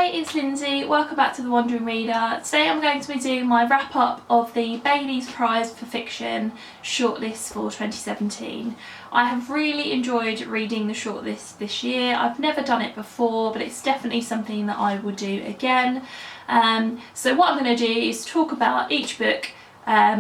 Hi, it's Lindsay. Welcome back to The Wandering Reader. Today I'm going to be doing my wrap up of the Bailey's Prize for Fiction shortlist for 2017. I have really enjoyed reading the shortlist this year. I've never done it before, but it's definitely something that I will do again. So what I'm going to do is talk about each book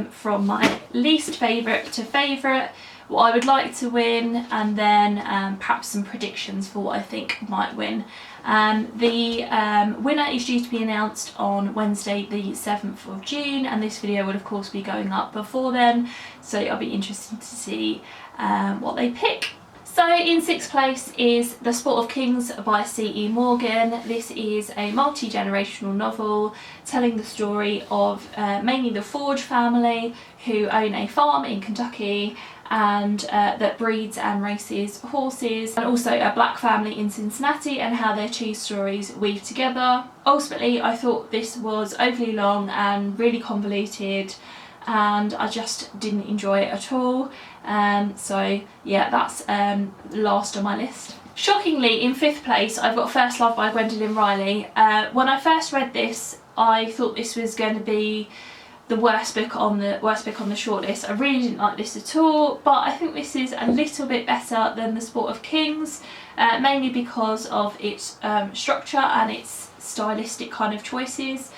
from my least favourite to favourite, what I would like to win, and then perhaps some predictions for what I think might win. The winner is due to be announced on Wednesday the 7th of June, and this video will of course be going up before then, so it'll be interesting to see what they pick. So in sixth place is The Sport of Kings by C.E. Morgan. This is a multi-generational novel telling the story of mainly the Forge family, who own a farm in Kentucky and that breeds and races horses, and also a black family in Cincinnati and how their two stories weave together. Ultimately, I thought this was overly long and really convoluted, and I just didn't enjoy it at all. So yeah, that's last on my list. Shockingly, in fifth place, I've got First Love by Gwendolyn Riley. When I first read this, I thought this was going to be the worst book on the shortlist. I really didn't like this at all, but I think this is a little bit better than The Sport of Kings, mainly because of its structure and its stylistic kind of choices.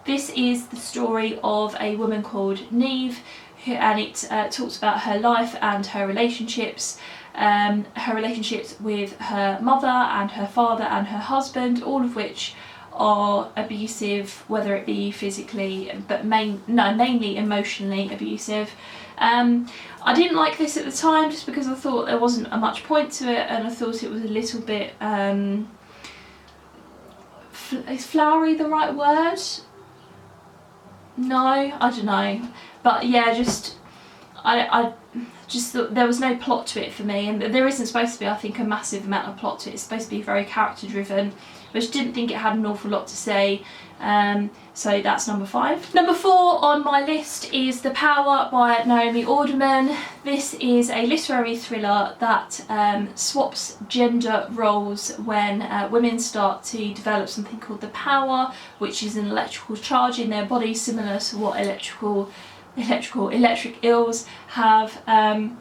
This is the story of a woman called Neve, and it talks about her life and her relationships with her mother and her father and her husband, all of which are abusive, whether it be physically, but mainly emotionally abusive. I didn't like this at the time just because I thought there wasn't much point to it, and I thought it was a little bit is flowery the right word? No, I don't know, but yeah, I just thought there was no plot to it for me, and there isn't supposed to be, I think, a massive amount of plot to it. It's supposed to be very character driven, but I just didn't think it had an awful lot to say, so that's number 5. Number 4 on my list is The Power by Naomi Alderman. This is a literary thriller that swaps gender roles when women start to develop something called the power, which is an electrical charge in their body similar to what electric eels have, and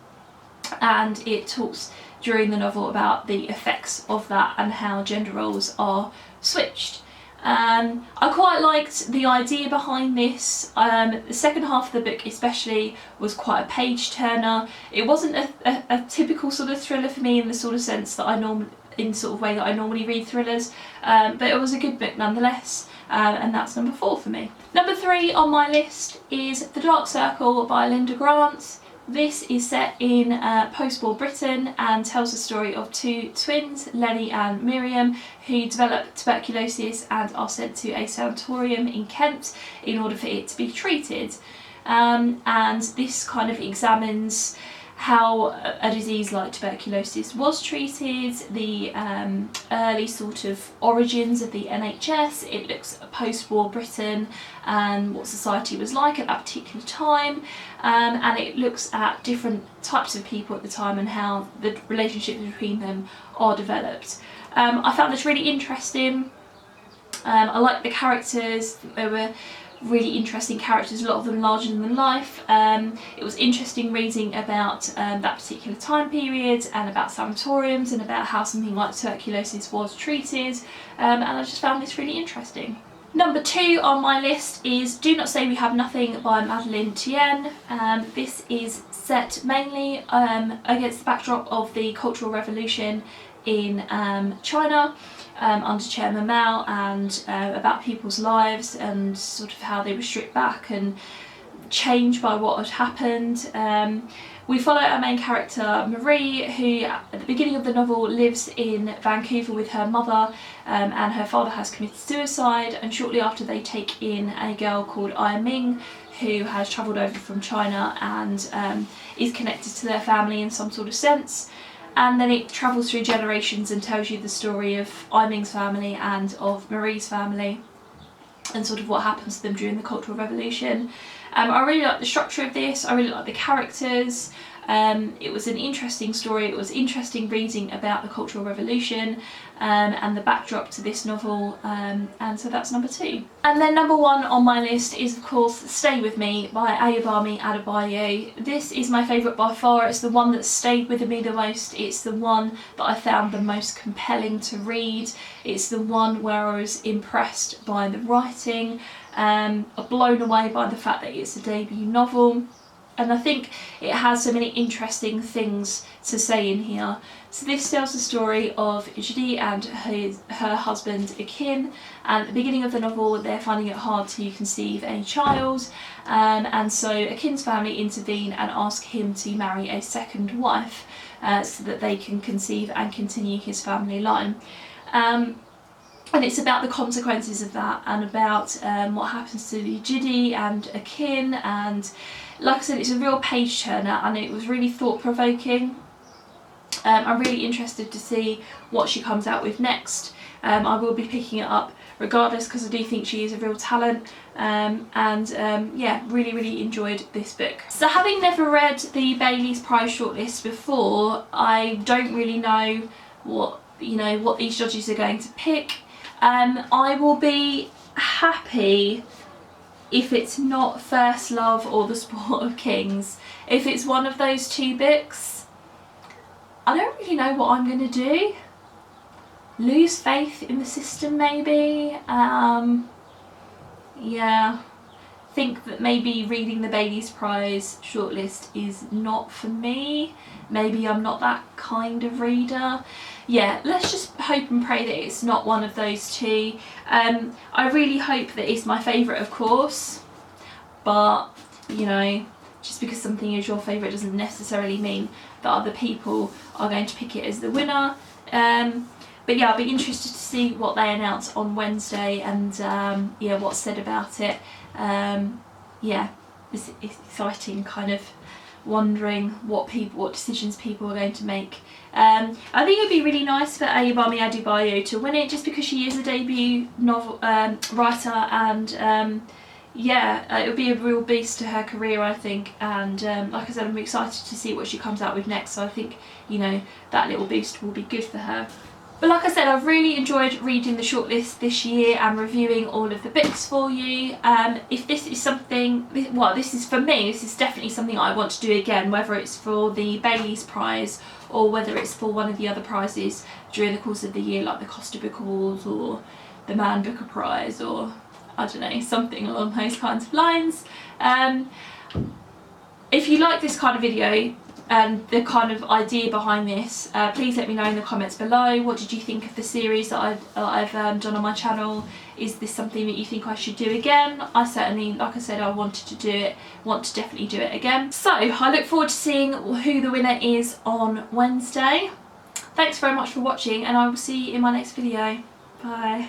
it talks during the novel about the effects of that and how gender roles are switched. I quite liked the idea behind this. The second half of the book especially was quite a page turner. It wasn't a typical sort of thriller for me in the sort of sense that I normally read thrillers, but it was a good book nonetheless. And that's number 4 for me. Number 3 on my list is The Dark Circle by Linda Grant. This is set in post-war Britain and tells the story of two twins, Lenny and Miriam, who develop tuberculosis and are sent to a sanatorium in Kent in order for it to be treated. And this kind of examines how a disease like tuberculosis was treated, the early sort of origins of the NHS. It looks at post-war Britain and what society was like at that particular time, and it looks at different types of people at the time and how the relationships between them are developed. I found this really interesting. I liked the characters. They were really interesting characters, a lot of them larger than life. It was interesting reading about that particular time period and about sanatoriums and about how something like tuberculosis was treated, and I just found this really interesting. Number 2 on my list is Do Not Say We Have Nothing by Madeleine Tien. This is set mainly against the backdrop of the Cultural Revolution in China, under Chairman Mao, and about people's lives and sort of how they were stripped back and changed by what had happened. We follow our main character Marie, who at the beginning of the novel lives in Vancouver with her mother, and her father has committed suicide, and shortly after they take in a girl called Ai Ming, who has travelled over from China and is connected to their family in some sort of sense. And then it travels through generations and tells you the story of Ai Ming's family and of Marie's family and sort of what happens to them during the Cultural Revolution. I really like the structure of this, I really like the characters. It was an interesting story, it was interesting reading about the Cultural Revolution and the backdrop to this novel, and so that's number 2. And then number 1 on my list is of course Stay With Me by Ayobami Adebayo. This is my favourite by far, it's the one that stayed with me the most, it's the one that I found the most compelling to read, it's the one where I was impressed by the writing, blown away by the fact that it's a debut novel. And I think it has so many interesting things to say in here. So this tells the story of Judy and her husband Akin, and at the beginning of the novel they're finding it hard to conceive a child, and so Akin's family intervene and ask him to marry a second wife so that they can conceive and continue his family line. And it's about the consequences of that, and about what happens to Judy and Akin, and like I said, it's a real page turner and it was really thought-provoking. I'm really interested to see what she comes out with next. I will be picking it up regardless because I do think she is a real talent, yeah, really enjoyed this book. So having never read the Bailey's Prize shortlist before, I don't really know what these judges are going to pick. I will be happy if it's not First Love or The Sport of Kings. If it's one of those 2 books, I don't really know what I'm going to do. Lose faith in the system maybe. Yeah, think that maybe reading the Bailey's Prize shortlist is not for me. Maybe I'm not that kind of reader. Yeah, let's just hope and pray that it's not one of those 2. I really hope that it's my favourite, of course, but just because something is your favourite doesn't necessarily mean that other people are going to pick it as the winner. But yeah, I'll be interested to see what they announce on Wednesday, and yeah, what's said about it. Yeah, it's exciting, kind of wondering what decisions people are going to make. I think it would be really nice for Ayobami Adebayo to win it, just because she is a debut novel writer, and yeah, it would be a real boost to her career, I think. And like I said, I'm excited to see what she comes out with next, so I think that little boost will be good for her. But like I said, I've really enjoyed reading the shortlist this year and reviewing all of the books for you. If this is something, well, this is for me, this is definitely something I want to do again, whether it's for the Bailey's Prize or whether it's for one of the other prizes during the course of the year, like the Costa Book Awards or the Man Booker Prize, or I don't know, something along those kinds of lines. If you like this kind of video and the kind of idea behind this, please let me know in the comments below. What did you think of the series that I've done on my channel? Is this something that you think I should do again? I certainly, like I said, I wanted to do it, want to definitely do it again. So I look forward to seeing who the winner is on Wednesday. Thanks very much for watching, and I will see you in my next video. Bye.